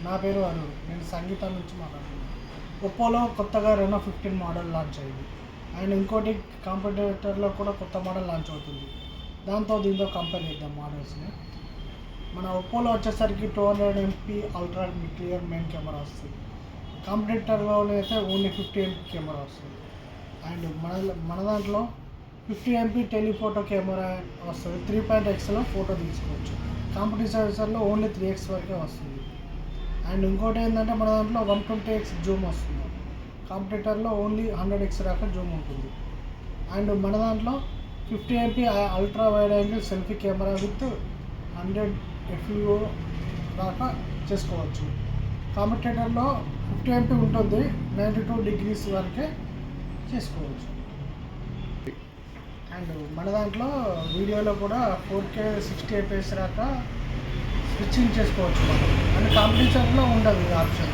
నా పేరు అరుణ్. నేను సంగీతం నుంచి మాట్లాడుతున్నాను. ఒప్పోలో కొత్తగా రెనో 15 మోడల్ లాంచ్ అయింది. అండ్ ఇంకోటి కాంపిటేటర్లో కూడా కొత్త మోడల్ లాంచ్ అవుతుంది. దాంతో దీంతో కంపేర్ చేద్దాం మోడల్స్ని. మన ఒప్పోలో వచ్చేసరికి 200 MP ultra clear main camera వస్తుంది. కాంపిటేటర్లో అయితే ఓన్లీ 50 MP కెమెరా వస్తుంది. అండ్ మన దాంట్లో 50 MP టెలిఫోటో కెమెరా వస్తుంది. 3.xలో ఫోటో తీసుకోవచ్చు. కాంపిటీషన్లో ఓన్లీ 3x వరకే వస్తుంది. అండ్ ఇంకోటి ఏంటంటే మన దాంట్లో 120x జూమ్ వస్తుంది. కాంపిటేటర్లో ఓన్లీ 100x దాకా జూమ్ ఉంటుంది. అండ్ మన దాంట్లో 50 MP ultra wide angle selfie camera with 100 FPO దాకా చేసుకోవచ్చు. కాంపిటేటర్లో 50 MP ఉంటుంది, 92 degrees వరకే చేసుకోవచ్చు. అండ్ మన దాంట్లో వీడియోలో కూడా 4K 60 FPS దాకా స్విచ్చింగ్ చేసుకోవచ్చు మనం. అండ్ కాంపిటీషన్లో ఉండదు ఈ ఆప్షన్.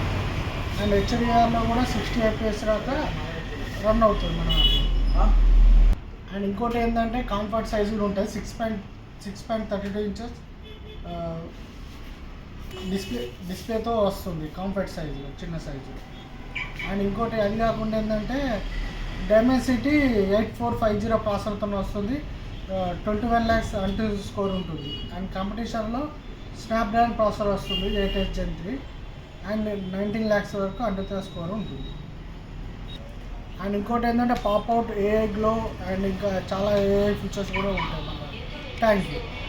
అండ్ HDRలో కూడా 60 FPS దాకా రన్ అవుతుంది మన దాంట్లో. అండ్ ఇంకోటి ఏంటంటే కంఫర్ట్ సైజులు ఉంటాయి. 6.32 ఇంచెస్ డిస్ప్లేతో వస్తుంది. కంఫర్ట్ సైజు చిన్న సైజు. అండ్ ఇంకోటి అది కాకుండా ఏంటంటే డైమెన్సిటీ 8450 ప్రాసెసర్తో వస్తుంది. 21 lakhs అంటూ స్కోర్ ఉంటుంది. అండ్ కాంపిటీషన్లో స్నాప్డ్రాగన్ ప్రాసెసర్ వస్తుంది 8 Gen 3 అండ్ 19 lakhs వరకు అంటూ స్కోర్ ఉంటుంది. అండ్ ఇంకోటి ఏంటంటే పాప్అవుట్ AI గ్లో అండ్ ఇంకా చాలా AI ఫీచర్స్ కూడా ఉంటాయి మన. Thank you.